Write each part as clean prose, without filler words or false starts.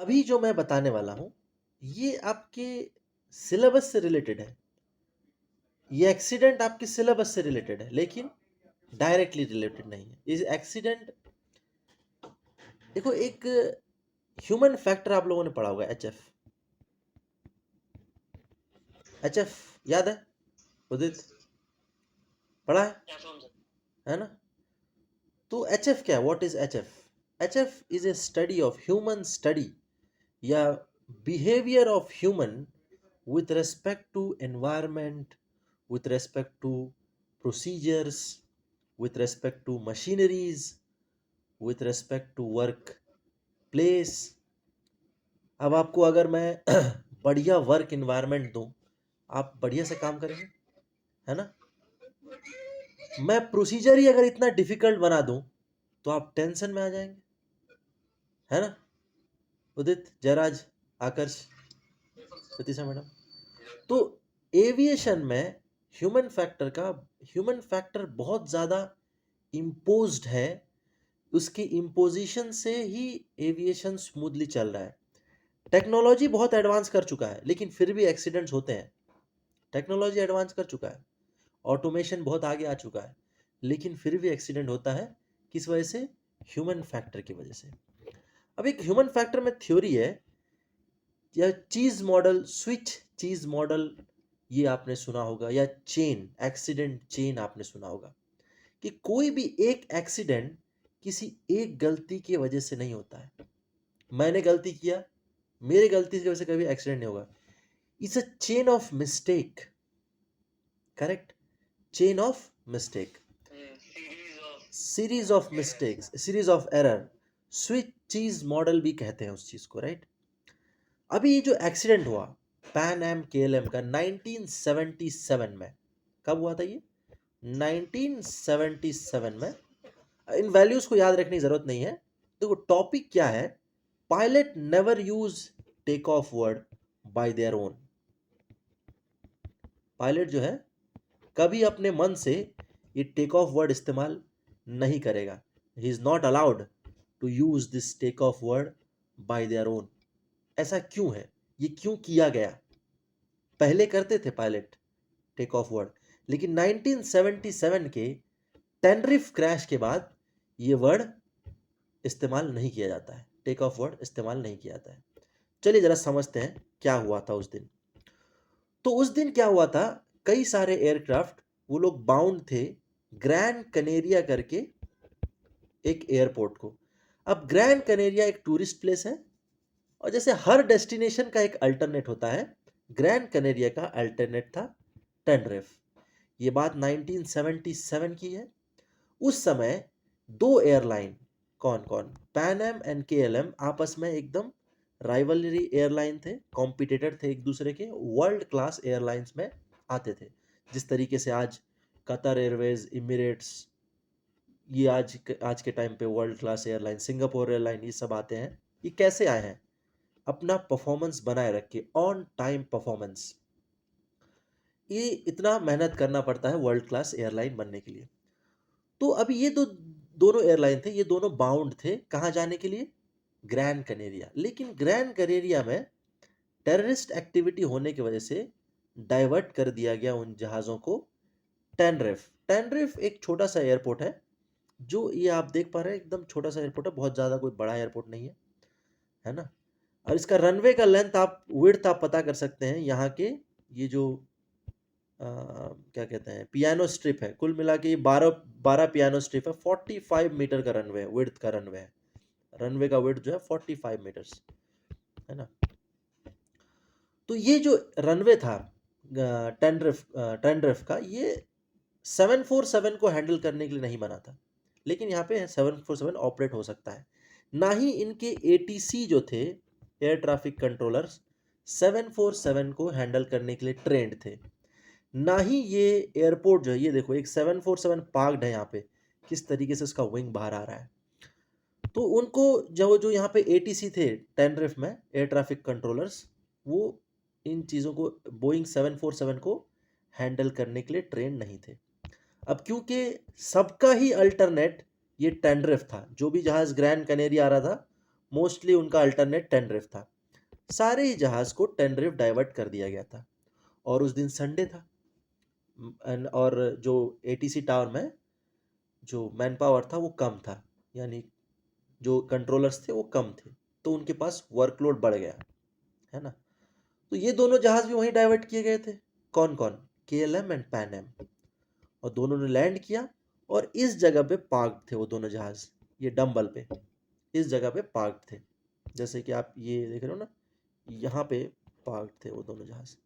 अभी जो मैं बताने वाला हूँ, ये आपके सिलेबस से रिलेटेड है। ये एक्सीडेंट आपके सिलेबस से रिलेटेड है, लेकिन डायरेक्टली रिलेटेड नहीं है। इस एक्सीडेंट देखो, एक ह्यूमन फैक्टर आप लोगों ने पढ़ा होगा, एचएफ। एचएफ याद है उदित? पढ़ा है ना? तो एचएफ क्या है? What is HF? HF is a study of human study या behaviour of human with respect to environment, with respect to procedures, with respect to machineries, with respect to work place. अब आपको अगर मैं बढ़िया work environment दूं, आप बढ़िया से काम करेंगे, है ना? मैं प्रोसीजर ही अगर इतना डिफिकल्ट बना दूं तो आप टेंशन में आ जाएंगे, है ना? उदित, जयराज, आकर्ष, प्रतीक्षा मैडम। तो एविएशन में ह्यूमन फैक्टर बहुत ज़्यादा इम्पोज्ड है। उसके इम्पोजिशन से ही एविएशन स्मूथली चल रहा है। टेक्नोलॉजी बहुत एडवांस कर चुका है, लेकिन फिर भी एक्सीडेंट्स होते हैं। टेक्नोलॉजी एडवांस कर चुका है, ऑटोमेशन बहुत आगे आ चुका है, लेकिन फिर भी एक्सीडेंट होता है। किस वजह से? ह्यूमन फैक्टर की वजह से। अब एक ह्यूमन फैक्टर में थ्योरी है, या चीज मॉडल, स्विच चीज मॉडल, ये आपने सुना होगा, या चेन, एक्सीडेंट चेन आपने सुना होगा, कि कोई भी एक एक्सीडेंट किसी एक गलती की वजह से नहीं होता है। मैंने गलती किया, मेरे गलती की वजह से कभी एक्सीडेंट नहीं होगा। It's a chain of mistake. Correct? Chain of mistake, series of mistakes, series of error. Switch चीज मॉडल भी कहते हैं उस चीज को, राइट? अभी ये जो एक्सीडेंट हुआ पैन एम केएलएम का 1977 में, कब हुआ था ये? 1977 में। इन वैल्यूज को याद रखने की जरूरत नहीं है। देखो टॉपिक क्या है, pilot never use take off word by their own. Pilot जो है कभी अपने मन से ये टेक ऑफ वर्ड इस्तेमाल नहीं करेगा। He is not allowed to use this take off word by their own. ऐसा क्यों है? ये क्यों किया गया? पहले करते थे पायलट टेक ऑफ वर्ड, लेकिन 1977 के टेनरिफ क्रैश के बाद ये वर्ड इस्तेमाल नहीं किया जाता है। टेक ऑफ वर्ड इस्तेमाल नहीं किया जाता है। चलिए जरा समझते हैं क्या हुआ था उस दिन। तो उस दिन क्या हुआ था, कई सारे एयरक्राफ्ट, वो लोग बाउंड थे ग्रैंड कनेरिया करके एक एयरपोर्ट को। अब ग्रैंड कनेरिया एक टूरिस्ट प्लेस है, और जैसे हर डेस्टिनेशन का एक अल्टरनेट होता है, ग्रैंड कनेरिया का अल्टरनेट था टेनरिफ। ये बात 1977 की है। उस समय दो एयरलाइन, कौन कौन? पैन एम एंड केएलएम आपस में एकदम राइवलरी एयरलाइन थे, कॉम्पिटिटर थे एक दूसरे के, वर्ल्ड क्लास एयरलाइंस में आते थे। जिस तरीके से आज कतर एयरवेज, इमिरेट्स, ये आज के टाइम पे world class airline, Singapore airline, ये सब आते हैं। ये कैसे आए हैं? अपना परफॉर्मेंस बनाए रख के, ऑन टाइम परफॉर्मेंस। ये इतना मेहनत करना पड़ता है वर्ल्ड क्लास एयरलाइन बनने के लिए। तो अभी ये दोनों एयरलाइन थे, ये दोनों बाउंड थे कहाँ जाने के लिए? ग्रैंड कनेरिया। लेकिन ग्रैंड कनेरिया में टेररिस्ट एक्टिविटी होने की वजह से डाइवर्ट कर दिया गया उन जहाज़ों को टेनरिफ। टेनरिफ एक छोटा सा एयरपोर्ट है, जो ये आप देख पा रहे हैं, एकदम छोटा सा एयरपोर्ट है, बहुत ज़्यादा कोई बड़ा एयरपोर्ट नहीं है ना? और इसका रनवे का लेंथ, आप विड्थ आप पता कर सकते हैं। यहाँ के ये जो क्या कहते हैं, पियानो स्ट्रिप है, कुल मिला के 12 पियानो स्ट्रिप है। 45 मीटर का रनवे है, विड्थ का रनवे है। रनवे का विड्थ जो है 45 मीटर्स, है ना? तो ये जो रनवे था टेनरिफ का, ये 747 को हैंडल करने के लिए नहीं बना था, लेकिन यहाँ पे 747 ऑपरेट हो सकता है। ना ही इनके एटीसी जो थे, एयर ट्रैफिक कंट्रोलर्स, 747 को हैंडल करने के लिए ट्रेंड थे। ना ही ये एयरपोर्ट जो है, ये देखो एक 747 पार्कड है यहाँ पे, किस तरीके से उसका विंग बाहर आ रहा है। तो उनको जो यहाँ पे एटीसी थे टेनरिफ में, एयर ट्रैफिक कंट्रोलर्स, वो इन चीज़ों को, बोइंग 747 को हैंडल करने के लिए ट्रेन नहीं थे। अब क्योंकि सबका ही अल्टरनेट ये टेनरिफ था, जो भी जहाज ग्रैंड कनेरिया आ रहा था मोस्टली उनका अल्टरनेट टेनरिफ था। सारे ही जहाज को टेनरिफ डाइवर्ट कर दिया गया था और उस दिन संडे था। और जो एटीसी टावर में जो मैन पावर था वो कम था, यानी जो कंट्रोलर्स थे वो कम थे, तो उनके पास वर्कलोड बढ़ गया, है ना। तो ये दोनों जहाज भी वहीं डाइवर्ट किए गए थे। कौन कौन? KLM and Pan Am. और दोनों ने लैंड किया और इस जगह पे पार्क्ड थे वो दोनों जहाज, ये डंबल पे इस जगह पे पार्क्ड थे। जैसे कि आप ये देख रहे हो ना, यहाँ पे पार्क्ड थे वो दोनों जहाज।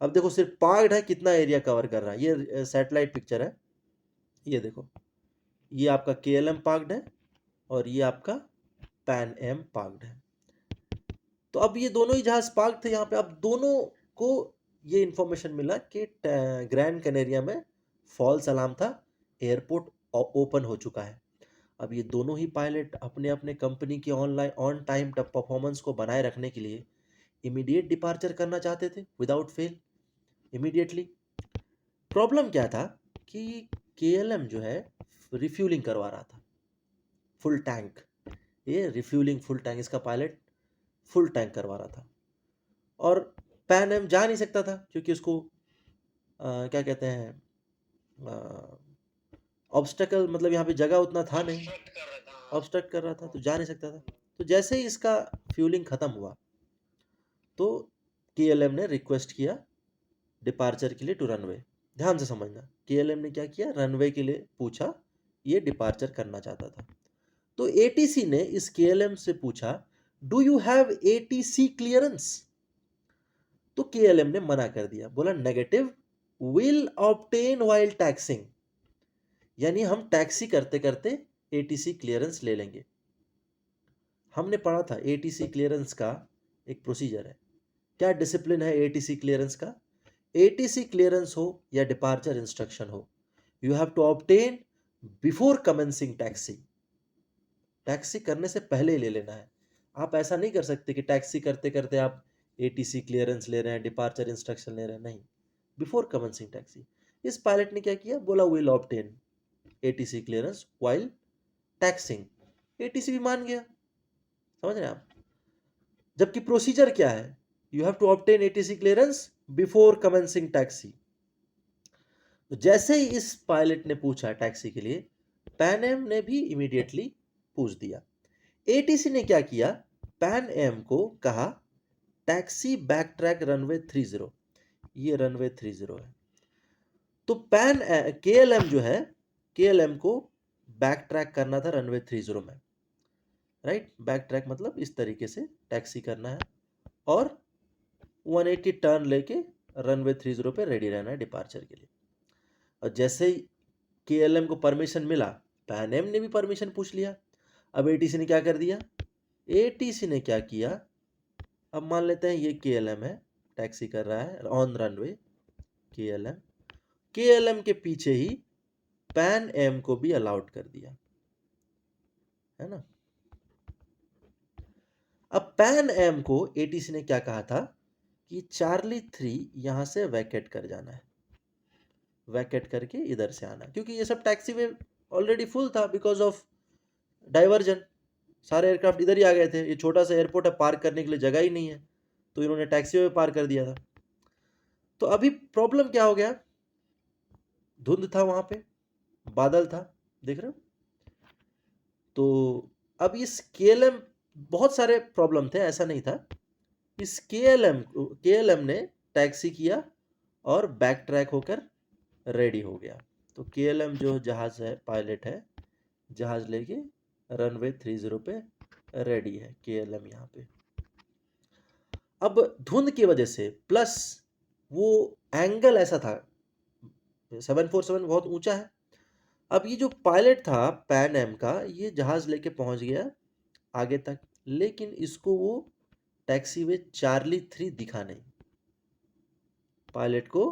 अब देखो सिर्फ पार्क्ड है, कितना एरिया कवर कर रहा है, ये सैटेलाइट पिक्चर है। ये देखो, ये आपका केएलएम पार्क्ड है और ये आपका पैन एम पार्क्ड है। तो अब ये दोनों ही जहाज पार्क थे यहाँ पे। अब दोनों को ये इंफॉर्मेशन मिला कि ग्रैंड कैनेरिया में फॉल्स अलार्म था, एयरपोर्ट ओपन हो चुका है। अब ये दोनों ही पायलट अपने अपने कंपनी की ऑनलाइन ऑन टाइम परफॉर्मेंस को बनाए रखने के लिए इमीडिएट डिपार्चर करना चाहते थे, विदाउट फेल, इमीडिएटली। प्रॉब्लम क्या था कि केएलएम जो है रिफ्यूलिंग करवा रहा था, फुल टैंक। ये रिफ्यूलिंग फुल टैंक, इसका पायलट फुल टैंक करवा रहा था। और पैन एम जा नहीं सकता था क्योंकि उसको क्या कहते हैं, ऑब्स्टेकल, मतलब यहाँ पे जगह उतना था नहीं, ऑब्स्ट्रक्ट कर रहा था, तो जा नहीं सकता था। तो जैसे ही इसका फ्यूलिंग खत्म हुआ तो केएलएम ने रिक्वेस्ट किया डिपार्चर के लिए टू रनवे। ध्यान से समझना, केएलएम ने क्या किया, रनवे के लिए पूछा, ये डिपार्चर करना चाहता था। तो एटीसी ने इस केएलएम से पूछा, do you have ATC clearance? तो केएलएम ने मना कर दिया, बोला negative, will obtain while taxiing, यानी हम टैक्सी करते करते एटीसी क्लियरेंस ले लेंगे। हमने पढ़ा था एटीसी क्लियरेंस का एक प्रोसीजर है। क्या डिसिप्लिन है एटीसी क्लियरेंस का? एटीसी क्लियरेंस हो या डिपार्चर इंस्ट्रक्शन हो, you have to obtain before commencing taxi. Taxi करने से पहले ही ले लेना है। आप ऐसा नहीं कर सकते कि टैक्सी करते करते आप एटीसी क्लियरेंस ले रहे हैं, डिपार्चर इंस्ट्रक्शन ले रहे हैं, नहीं, बिफोर कमेंसिंग टैक्सी। इस पायलट ने क्या किया, बोला will obtain ATC clearance while taxiing. ATC भी मान गया, समझ रहे हैं आप। जबकि प्रोसीजर क्या है, you have to obtain ATC clearance before commencing taxi. तो जैसे ही इस पायलट ने पूछा टैक्सी के लिए, पैन एम ने भी इमीडिएटली पूछ दिया। एटीसी ने क्या किया, पैन एम को कहा टैक्सी बैक ट्रैक रनवे 30, ये रनवे 30 है। तो पैन केएलएम जो है, केएलएम को बैक ट्रैक करना था रनवे 30 में, राइट। बैक ट्रैक मतलब इस तरीके से टैक्सी करना है और 180 टर्न लेके रनवे 30 पे रेडी रहना है डिपार्चर के लिए। और जैसे ही केएलएम को परमिशन मिला, पैन एम ने भी परमिशन पूछ लिया। अब एटीसी ने क्या कर दिया, एटीसी ने क्या किया, अब मान लेते हैं ये केएलएम है, टैक्सी कर रहा है ऑन रनवे, केएलएम, केएलएम के पीछे ही पैन एम को भी अलाउड कर दिया, है ना। अब पैन एम को एटीसी ने क्या कहा था कि चार्ली 3 यहां से वैकेट कर जाना है, वैकेट करके इधर से आना, क्योंकि ये सब टैक्सी वे ऑलरेडी फुल था बिकॉज ऑफ डाइवर्जन। सारे एयरक्राफ्ट इधर ही आ गए थे, ये छोटा सा एयरपोर्ट है, पार्क करने के लिए जगह ही नहीं है, तो इन्होंने टैक्सी वे पार्क कर दिया था। तो अभी प्रॉब्लम क्या हो गया, धुंध था वहां पे, बादल था, देख रहे हो। तो अब इस केएलएम, बहुत सारे प्रॉब्लम थे, ऐसा नहीं था। इस केएलएम ने टैक्सी किया और बैक ट्रैक होकर रेडी हो गया। तो केएलएम जो जहाज है, पायलट है, जहाज लेके रनवे 30 पे रेडी है केएलएम यहाँ पे। अब धुंध की वजह से प्लस वो एंगल ऐसा था, 747 बहुत ऊंचा है। अब ये जो पायलट था पैन एम का, ये जहाज लेके पहुंच गया आगे तक, लेकिन इसको वो टैक्सी वे चार्ली 3 दिखा नहीं, पायलट को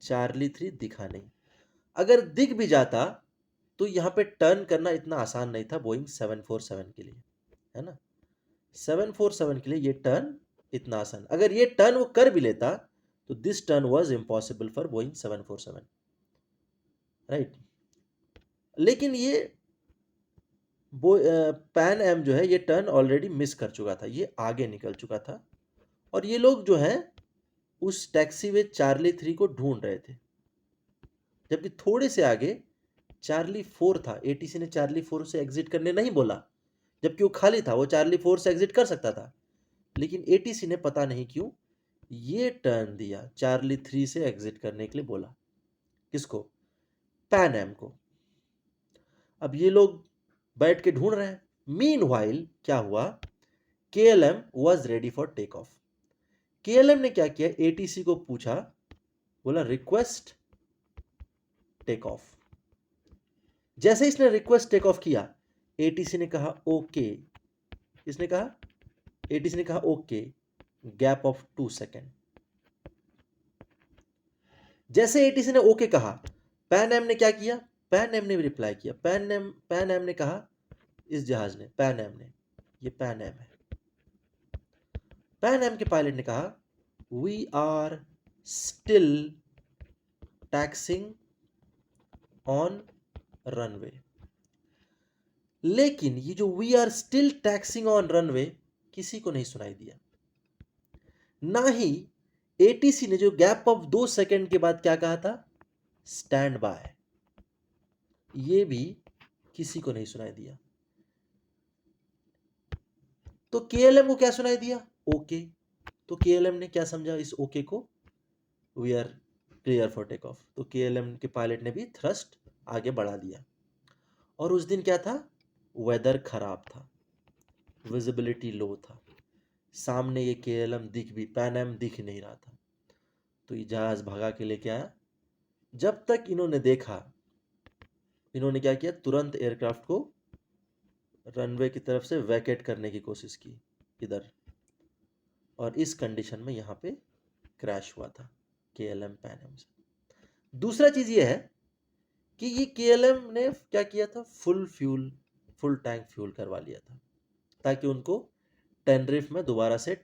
चार्ली 3 दिखा नहीं। अगर दिख भी जाता तो यहाँ पे टर्न करना इतना आसान नहीं था बोइंग 747 के लिए, है ना। 747 के लिए ये टर्न इतना आसान, अगर ये टर्न वो कर भी लेता तो this turn was impossible for Boeing 747, right. लेकिन ये वो पैन एम जो है ये टर्न ऑलरेडी मिस कर चुका था, ये आगे निकल चुका था और ये लोग जो है उस टैक्सी वे चार्ली 3 को ढूंढ रहे थे। जबकि थोड़े से आगे चार्ली 4 था। एटीसी ने चार्ली 4 से एग्जिट करने नहीं बोला, जबकि वो खाली था, वो चार्ली 4 से एग्जिट कर सकता था। लेकिन एटीसी ने पता नहीं क्यों ये टर्न दिया, चार्ली 3 से एग्जिट करने के लिए बोला। किसको? पैन एम को। अब ये लोग बैठ के ढूंढ रहे हैं। मीनवाइल क्या हुआ, KLM was ready for take off. KLM ने क्या किया, एटीसी को पूछा, बोला रिक्वेस्ट टेक ऑफ। जैसे इसने रिक्वेस्ट टेक ऑफ किया, एटीसी ने कहा ओके। इसने कहा, एटीसी ने कहा ओके, गैप ऑफ 2 सेकेंड। जैसे एटीसी ने ओके कहा, पैन एम ने क्या किया, पैन एम ने भी रिप्लाई किया। पैन एम ने कहा, इस जहाज ने, पैन एम ने, ये पैन एम है, पैन एम के पायलट ने कहा we are still taxiing on runway. लेकिन ये जो we are still taxiing on runway किसी को नहीं सुनाई दिया। ना ही एटीसी ने जो गैप ऑफ 2 सेकंड के बाद क्या कहा था, स्टैंड बाय, ये भी किसी को नहीं सुनाई दिया। तो केएलएम को क्या सुनाई दिया, ओके। तो केएलएम ने क्या समझा इस ओके को, we are clear for take off. तो केएलएम के पायलट ने भी थ्रस्ट आगे बढ़ा दिया। और उस दिन क्या था, वेदर खराब था, विजिबिलिटी लो था, सामने ये केएलएम दिख भी, पैन एम दिख नहीं रहा था। तो ये जहाज भगा के लेके आया। जब तक इन्होंने देखा, इन्होंने क्या किया, तुरंत एयरक्राफ्ट को रनवे की तरफ से वैकेट करने की कोशिश की इधर, और इस कंडीशन में यहाँ पे क्रैश हुआ था केएलएम पैन एम से। दूसरा चीज ये है कि ये केएलएम ने क्या किया था, फुल टैंक फ्यूल करवा लिया था, ताकि उनको टेनरिफ में दोबारा से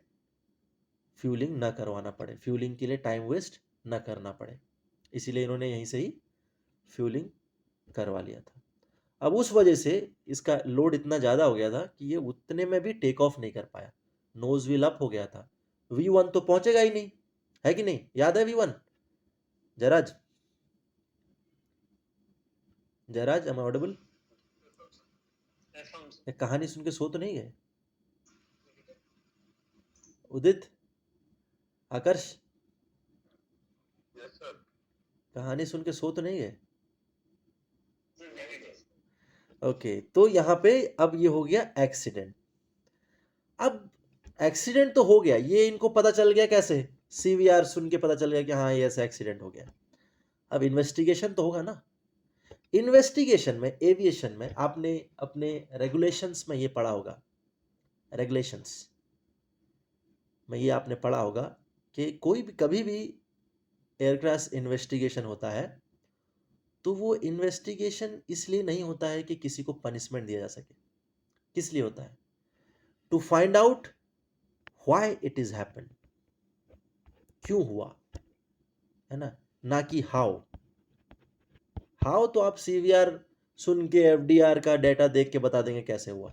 फ्यूलिंग ना करवाना पड़े, फ्यूलिंग के लिए टाइम वेस्ट ना करना पड़े। इसीलिए इन्होंने यहीं से ही फ्यूलिंग करवा लिया था। अब उस वजह से इसका लोड इतना ज़्यादा हो गया था कि ये उतने में भी टेक ऑफ नहीं कर पाया, नोज व्हील अप हो गया था। V1 तो पहुंचेगा ही नहीं, है कि नहीं, याद है V1? Jayraj, Jayraj am audible? कहानी सुन के सो तो नहीं गए? उदित, आकर्ष, कहानी सुन के सो तो नहीं गए? ओके, तो यहाँ पे अब ये हो गया एक्सीडेंट। अब एक्सीडेंट तो हो गया, ये इनको पता चल गया कैसे, सीवीआर सुन के पता चल गया कि हाँ ये ऐसा एक्सीडेंट हो गया। अब इन्वेस्टिगेशन तो होगा ना। इन्वेस्टिगेशन में, एविएशन में आपने अपने रेगुलेशंस में ये पढ़ा होगा, रेगुलेशंस में ये आपने पढ़ा होगा कि कोई भी, कभी भी एयरक्राफ्ट इन्वेस्टिगेशन होता है तो वो इन्वेस्टिगेशन इसलिए नहीं होता है कि किसी को पनिशमेंट दिया जा सके। किस लिए होता है, to find out why it is happen, क्यों हुआ, है ना कि हाउ। हाउ तो आप सीवीआर सुन के, एफडीआर का डेटा देख के बता देंगे कैसे हुआ।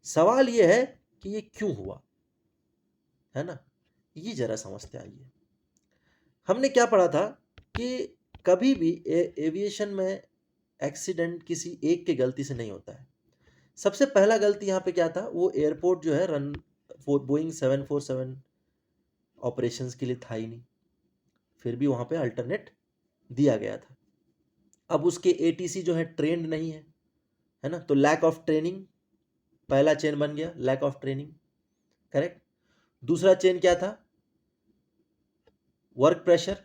सवाल ये है कि ये क्यों हुआ, है ना, ये जरा समझते आइए। हमने क्या पढ़ा था कि कभी भी एविएशन में एक्सीडेंट किसी एक के गलती से नहीं होता है। सबसे पहला गलती यहाँ पे क्या था, वो एयरपोर्ट जो है रन बोइंग 747 ऑपरेशंस के लिए था ही नहीं, फिर भी वहाँ पे अल्टरनेट दिया गया था। अब उसके एटीसी जो है ट्रेंड नहीं है ना, तो लैक ऑफ ट्रेनिंग पहला चेन बन गया, लैक ऑफ ट्रेनिंग, करेक्ट। दूसरा चेन क्या था, वर्क प्रेशर।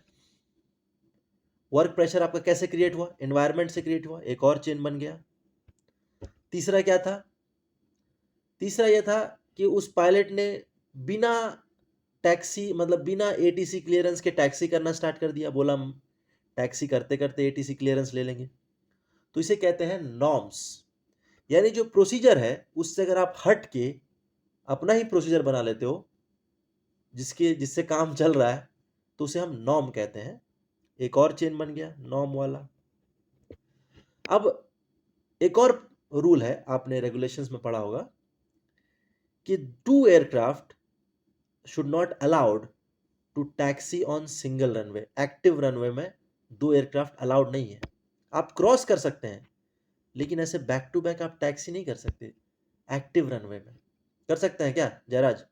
वर्क प्रेशर आपका कैसे क्रिएट हुआ, एनवायरनमेंट से क्रिएट हुआ, एक और चेन बन गया। तीसरा क्या था, तीसरा यह था कि उस पायलट ने बिना टैक्सी, मतलब बिना एटीसी क्लियरेंस के टैक्सी करना स्टार्ट कर दिया, बोला हम टैक्सी करते करते एटीसी क्लियरेंस ले लेंगे। तो इसे कहते हैं नॉर्म्स, यानी जो प्रोसीजर है उससे अगर आप हट के अपना ही प्रोसीजर बना लेते हो जिससे काम चल रहा है, तो उसे हम नॉर्म कहते हैं। एक और चेन बन गया नॉर्म वाला। अब एक और रूल है, आपने रेगुलेशंस में पढ़ा होगा कि 2 aircraft should not allowed to taxi on single runway. Active runway में 2 एयरक्राफ्ट अलाउड नहीं है। आप क्रॉस कर सकते हैं, लेकिन ऐसे बैक टू बैक आप टैक्सी नहीं कर सकते एक्टिव रनवे में। कर सकते हैं क्या जयराज?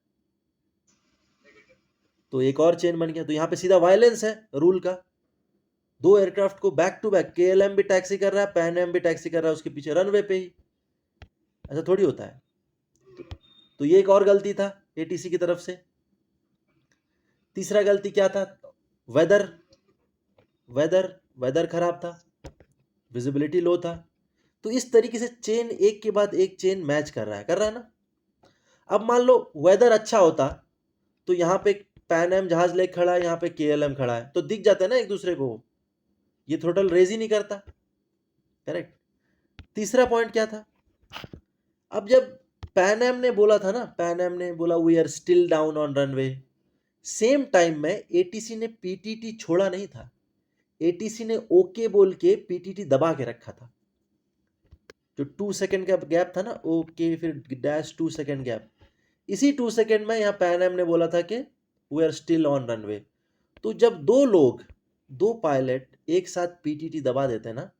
तो एक और चेन बन गया। तो यहाँ पे सीधा वायलेंस है रूल का। 2 एयरक्राफ्ट को बैक टू बैक, KLM भी टैक्सी कर रहा है, पैन एम भी टैक्सी कर रहा है उसके पीछे रनवे पे ही। ऐसा थोड़ी होता है। तो ये एक और गलती था ATC की तरफ से। तीसरा गलती क्या था? वेदर वेदर वेदर खराब था, विजिबिलिटी लो था। तो इस तरीके से चेन एक के बाद एक चेन मैच कर रहा है ना। अब मान लो वेदर अच्छा होता तो यहाँ पे पैन एम जहाज लेक खड़ा है, यहाँ पे KLM खड़ा है, तो दिख जाता है ना एक दूसरे को। ये थ्रोटल रेज ही नहीं करता। करेक्ट। तीसरा पॉइंट क्या था? अब जब पैन एम ने बोला था ना, पैन एम ने बोला we are still down on runway, same time में ATC ने PTT छोड़ा नहीं था। ATC ने ओके बोल के PTT दबा के रखा था। जो 2 सेकंड का गैप था ना, ओके फिर डैश 2 सेकंड गैप, इसी 2 सेकंड में यहाँ पैन एम ने बोला था कि we are still on runway. तो जब दो पायलट एक साथ PTT दबा देते हैं ना,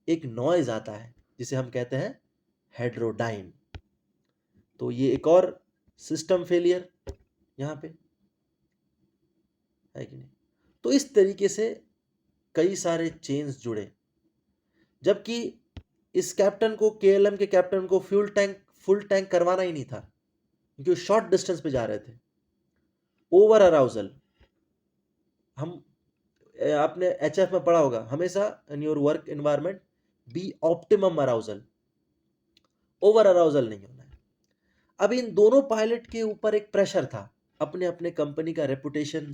एक नॉइज आता है जिसे हम कहते हैं हेड्रोडाइन। तो ये एक और सिस्टम फेलियर यहाँ पे है कि नहीं। तो इस तरीके से कई सारे चेन्स जुड़े, जबकि इस कैप्टन को, KLM के कैप्टन को फुल टैंक करवाना ही नहीं था, क्योंकि वो शॉर्ट डिस्टेंस पे जा रहे थे। ओवर अराउजल, हम आपने HF में पढ़ा होगा, हमेशा in your work environment be optimum arousal, over arousal नहीं होना है। अब इन दोनों पायलट के ऊपर एक प्रेशर था, अपने अपने कंपनी का रेपुटेशन,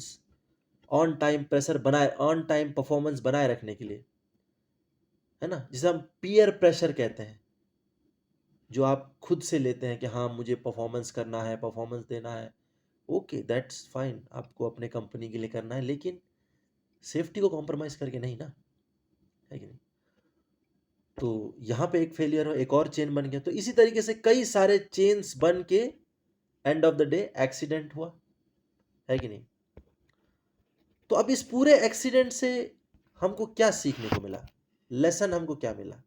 ऑन टाइम प्रेशर बनाए, ऑन टाइम परफॉर्मेंस बनाए रखने के लिए, है ना, जिसे हम पीयर प्रेशर कहते हैं, जो आप खुद से लेते हैं कि हाँ मुझे परफॉर्मेंस करना है, परफॉर्मेंस देना है। ओके, दैट्स फाइन, आपको अपने कंपनी के लिए करना है, लेकिन सेफ्टी को कॉम्प्रोमाइज करके नहीं ना, है कि नहीं। तो यहाँ पे एक फेलियर हो, एक और चेन बन गया। तो इसी तरीके से कई सारे चेन्स बन के end of the day accident हुआ, है कि नहीं। तो अब इस पूरे एक्सीडेंट से हमको क्या सीखने को मिला? लेसन हमको क्या मिला?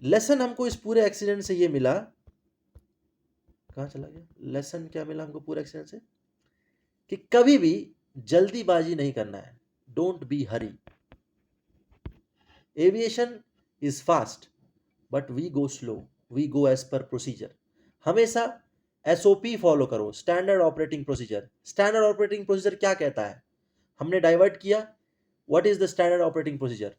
लेसन हमको इस पूरे एक्सीडेंट से ये मिला, कहाँ चला गया? लेसन क्या मिला हमको पूरे एक्सीडेंट से? कि कभी भी जल्दीबाजी नहीं करना है। Don't be hurry. Aviation is fast but we go slow, we go as per procedure. हमेशा SOP फॉलो करो, standard operating procedure. Standard operating procedure क्या कहता है? हमने डाइवर्ट किया। What is the standard operating procedure?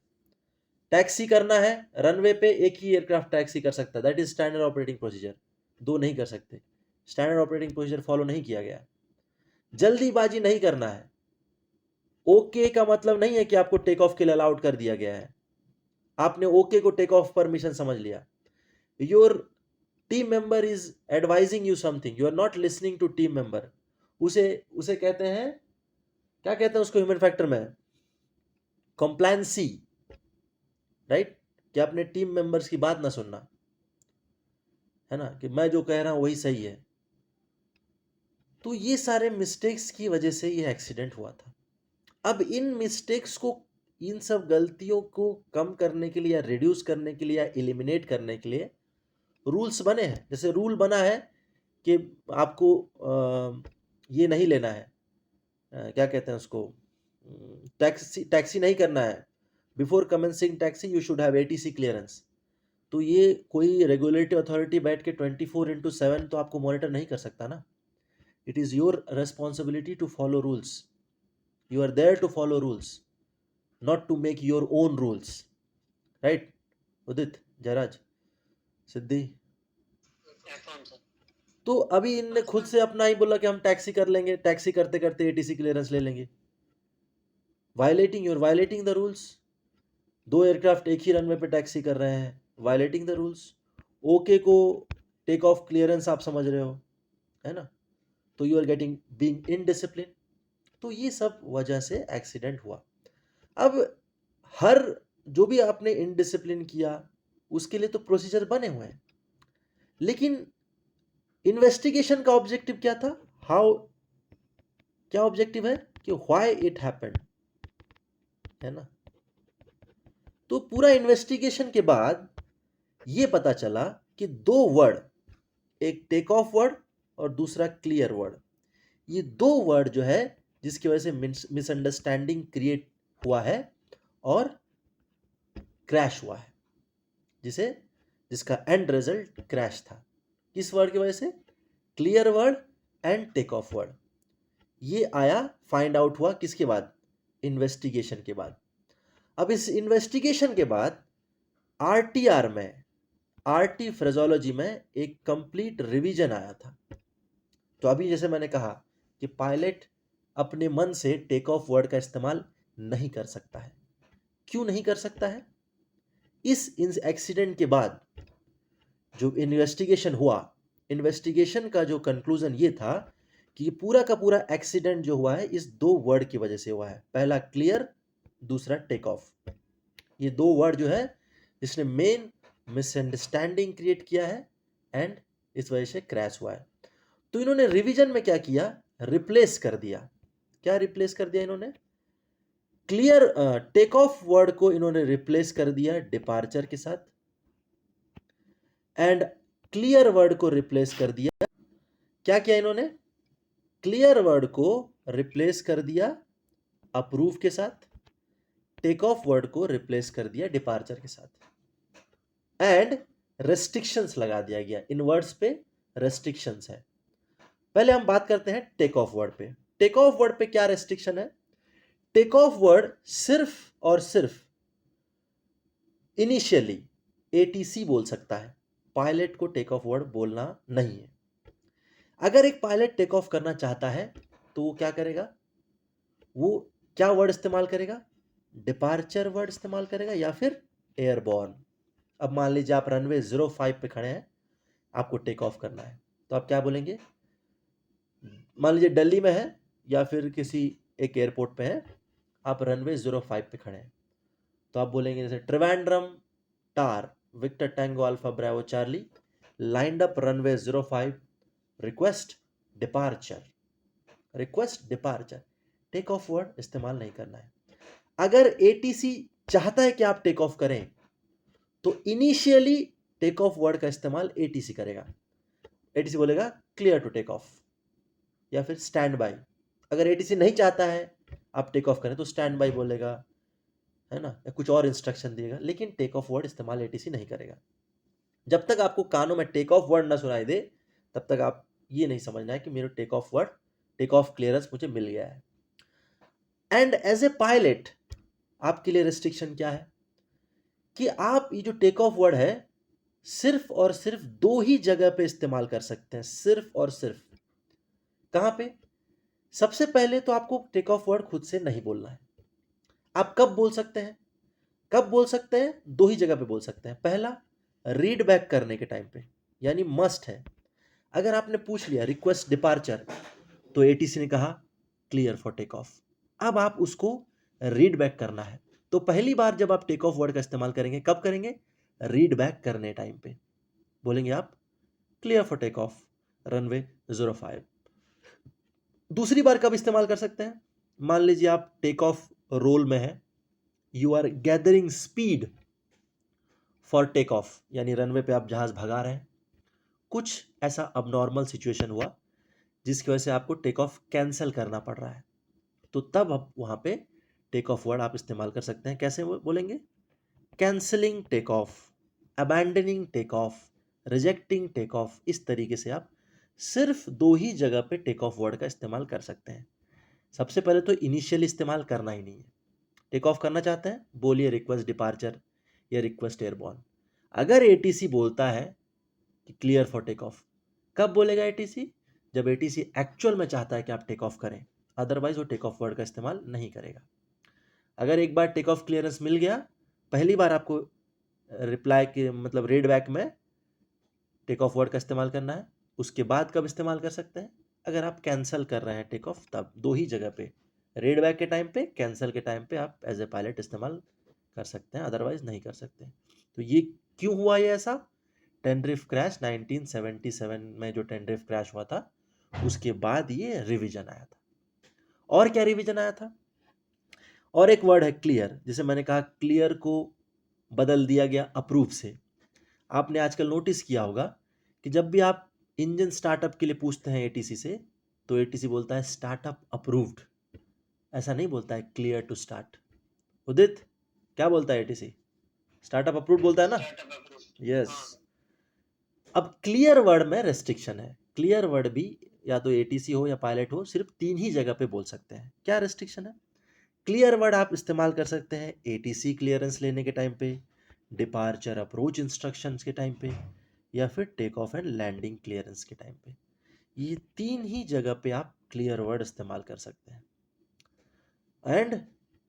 Taxi करना है runway पे, एक ही एयरक्राफ्ट टैक्सी कर सकता है, that is standard operating procedure. दो नहीं कर सकते। स्टैंडर्ड ऑपरेटिंग प्रोसीजर फॉलो नहीं किया गया। जल्दीबाजी नहीं करना है। ओके का मतलब नहीं है कि आपको टेक ऑफ के लिए अलाउड कर दिया गया है, आपने ओके को टेक ऑफ परमिशन समझ लिया। Your team member is advising you something, you are not listening to team member. उसे उसे कहते हैं, क्या कहते हैं उसको ह्यूमन फैक्टर में? कॉम्प्लायंसी, राइट। कि अपने टीम मेंबर्स की बात ना सुनना, है ना, कि मैं जो कह रहा हूं वही सही है। तो ये सारे मिस्टेक्स की वजह से ये एक्सीडेंट हुआ था। अब इन मिस्टेक्स को, इन सब गलतियों को कम करने के लिए या रिड्यूस करने के लिए या एलिमिनेट करने के लिए रूल्स बने हैं। जैसे रूल बना है कि आपको ये नहीं लेना है, क्या कहते हैं उसको, टैक्सी नहीं करना है। Before commencing taxi you should have ATC clearance. तो ये कोई रेगुलेटरी अथॉरिटी बैठ के 24/7 तो आपको मॉनिटर नहीं कर सकता ना। It is your responsibility to follow rules. You are there to follow rules, not to make your own rules, right. Udit, Jayraj, Siddhi. तो अभी इनने खुद से अपना ही बोला कि हम टैक्सी कर लेंगे, टैक्सी करते करते ATC क्लियरेंस ले लेंगे। Violating the rules. 2 एयरक्राफ्ट एक ही रनवे पे टैक्सी कर रहे हैं, वायलेटिंग द रूल्स। ओके को टेक ऑफ क्लियरेंस आप समझ रहे हो, है ना। तो you are getting being indiscipline. तो ये सब वजह से एक्सीडेंट हुआ। अब हर जो भी आपने इनडिसिप्लिन किया उसके लिए तो प्रोसीजर बने हुए हैं, लेकिन इन्वेस्टिगेशन का ऑब्जेक्टिव क्या था? हाउ, क्या ऑब्जेक्टिव है कि व्हाई इट हैपेंड, है ना? तो पूरा इन्वेस्टिगेशन के बाद ये पता चला कि दो वर्ड, एक टेक ऑफ वर्ड और दूसरा क्लियर वर्ड, ये दो वर्ड जो है जिसकी वजह से मिसअंडरस्टैंडिंग क्रिएट हुआ है और क्रैश हुआ है, जिसका एंड रिजल्ट क्रैश था। किस वर्ड की वजह से? Clear word and take off word. ये आया, फाइंड आउट हुआ किसके बाद? इन्वेस्टिगेशन के बाद। अब इस इन्वेस्टिगेशन के बाद आरटीआर में, आरटी फ्रेजोलॉजी में एक कंप्लीट रिवीजन आया था। तो अभी जैसे मैंने कहा कि पायलट अपने मन से टेक ऑफ वर्ड का इस्तेमाल नहीं कर सकता है। क्यों नहीं कर सकता है? इस एक्सीडेंट के बाद जो इन्वेस्टिगेशन हुआ, इन्वेस्टिगेशन का जो कंक्लूजन ये था कि पूरा का पूरा एक्सीडेंट जो हुआ है इस दो वर्ड की वजह से हुआ है। पहला क्लियर, दूसरा टेक ऑफ। ये दो वर्ड जो है जिसने मेन मिसअंडरस्टैंडिंग क्रिएट किया है एंड इस वजह से क्रैश हुआ है। तो इन्होंने रिवीजन में क्या किया? रिप्लेस कर दिया। क्या रिप्लेस कर दिया इन्होंने? क्लियर टेक ऑफ वर्ड को इन्होंने रिप्लेस कर दिया डिपार्चर के साथ, एंड क्लियर वर्ड को रिप्लेस कर दिया, क्या किया इन्होंने? क्लियर वर्ड को रिप्लेस कर दिया अप्रूव के साथ, टेक ऑफ वर्ड को रिप्लेस कर दिया डिपार्चर के साथ, एंड रेस्ट्रिक्शंस लगा दिया गया। इन वर्ड्स पे रेस्ट्रिक्शंस है। पहले हम बात करते हैं टेक ऑफ वर्ड पे। टेक ऑफ वर्ड पे क्या रेस्ट्रिक्शन है? टेक ऑफ वर्ड सिर्फ और सिर्फ इनिशियली एटीसी बोल सकता है, पायलट को टेक ऑफ वर्ड बोलना नहीं है। अगर एक पायलट टेक ऑफ करना चाहता है तो वो क्या करेगा? वो क्या वर्ड इस्तेमाल करेगा? डिपार्चर वर्ड इस्तेमाल करेगा या फिर एयरबॉर्न। अब मान लीजिए आप रनवे 05 पे खड़े हैं, आपको टेक ऑफ करना है, तो आप क्या बोलेंगे? मान लीजिए दिल्ली में है या फिर किसी एक एयरपोर्ट पे है, आप रनवे 05 पे खड़े हैं, तो आप बोलेंगे जैसे Trivandrum tower victor tango alpha bravo charlie lined up runway 05 request departure. Request departure, take off word इस्तेमाल नहीं करना है। अगर एटीसी चाहता है कि आप टेक ऑफ करें तो इनिशियली टेक ऑफ वर्ड का इस्तेमाल एटीसी करेगा। एटीसी बोलेगा क्लियर टू टेक ऑफ या फिर स्टैंड बाय। अगर एटीसी नहीं चाहता है आप टेक ऑफ करें तो स्टैंड बाय बोलेगा, है ना, या कुछ और इंस्ट्रक्शन देगा, लेकिन टेक ऑफ वर्ड इस्तेमाल एटीसी नहीं करेगा। जब तक आपको कानों में टेक ऑफ वर्ड ना सुनाई दे तब तक आप ये नहीं समझना है कि मेरे take off word, take off clearance मुझे मिल गया है। एंड एज ए पायलट आपके लिए रिस्ट्रिक्शन क्या है कि आप ये जो टेक ऑफ वर्ड है सिर्फ और सिर्फ दो ही जगह पे इस्तेमाल कर सकते हैं, सिर्फ और सिर्फ। कहां पे? सबसे पहले तो आपको टेक ऑफ वर्ड खुद से नहीं बोलना है। आप कब बोल सकते हैं? कब बोल सकते हैं? दो ही जगह पे बोल सकते हैं। पहला, रीड बैक करने के टाइम पे, यानी मस्ट है। अगर आपने पूछ लिया रिक्वेस्ट डिपार्चर तो एटीसी ने कहा क्लियर फॉर टेक ऑफ, अब आप उसको रीड बैक करना है। तो पहली बार जब आप टेक ऑफ वर्ड का इस्तेमाल करेंगे, कब करेंगे? रीड बैक करने टाइम पे बोलेंगे आप clear for take off runway 05। दूसरी बार कब इस्तेमाल कर सकते हैं? मान लीजिए आप टेक ऑफ रोल में है, you are gathering speed for take off, यानी रनवे पे आप जहाज भगा रहे हैं, कुछ ऐसा अबनॉर्मल सिचुएशन हुआ जिसकी वजह से आपको टेक ऑफ कैंसिल करना पड़ रहा है, तो तब आप वहां पे टेक ऑफ वर्ड आप इस्तेमाल कर सकते हैं। कैसे बोलेंगे? Cancelling take off, abandoning take off, rejecting take off. इस तरीके से आप सिर्फ दो ही जगह पे टेक ऑफ वर्ड का इस्तेमाल कर सकते हैं। सबसे पहले तो इनिशियल इस्तेमाल करना ही नहीं है। टेक ऑफ करना चाहते हैं, बोलिए रिक्वेस्ट डिपार्चर या रिक्वेस्ट एयरबॉर्न। अगर एटीसी बोलता है कि क्लियर फॉर टेक ऑफ, कब बोलेगा एटीसी? जब एटीसी एक्चुअल में चाहता है कि आप टेक ऑफ करें, अदरवाइज वो टेक ऑफ वर्ड का इस्तेमाल नहीं करेगा। अगर एक बार टेक ऑफ क्लियरेंस मिल गया, पहली बार आपको रिप्लाई के मतलब रीड बैक में टेक ऑफ वर्ड का इस्तेमाल करना है। उसके बाद कब इस्तेमाल कर सकते हैं? अगर आप कैंसिल कर रहे हैं टेक ऑफ, तब दो ही जगह पे, रीड बैक के टाइम पे, कैंसिल के टाइम पे आप एज ए पायलट इस्तेमाल कर सकते हैं, अदरवाइज नहीं कर सकते। तो ये क्यों हुआ ये ऐसा? टेनरिफ क्रैश 1977 में जो टेनरिफ क्रैश हुआ था उसके बाद ये रिवीजन आया था। और क्या रिवीजन आया था? और एक वर्ड है क्लियर, जिसे मैंने कहा क्लियर को बदल दिया गया अप्रूव से। आपने आजकल नोटिस किया होगा कि जब भी आप इंजन स्टार्टअप के लिए पूछते हैं एटीसी से, तो एटीसी बोलता है स्टार्टअप अप्रूव्ड, ऐसा नहीं बोलता है क्लियर टू स्टार्ट। उदित, क्या बोलता है एटीसी? स्टार्टअप अप्रूव्ड बोलता है ना? यस। अब क्लियर वर्ड में रेस्ट्रिक्शन है। क्लियर वर्ड भी या तो एटीसी हो या पायलट हो सिर्फ 3 ही जगह पे बोल सकते हैं। क्या रेस्ट्रिक्शन है? क्लियर वर्ड आप इस्तेमाल कर सकते हैं एटीसी क्लियरेंस लेने के टाइम पे, डिपार्चर अप्रोच इंस्ट्रक्शंस के टाइम पे, या फिर take off and landing clearance के टाइम पे। ये 3 ही जगह पे आप क्लियर वर्ड इस्तेमाल कर सकते हैं। एंड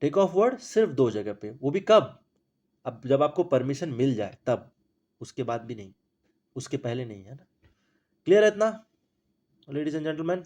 टेक ऑफ वर्ड सिर्फ 2 जगह पे, वो भी कब? अब जब आपको परमिशन मिल जाए तब, उसके बाद भी नहीं, उसके पहले नहीं, है ना? क्लियर है इतना, लेडीज एंड जेंटलमैन?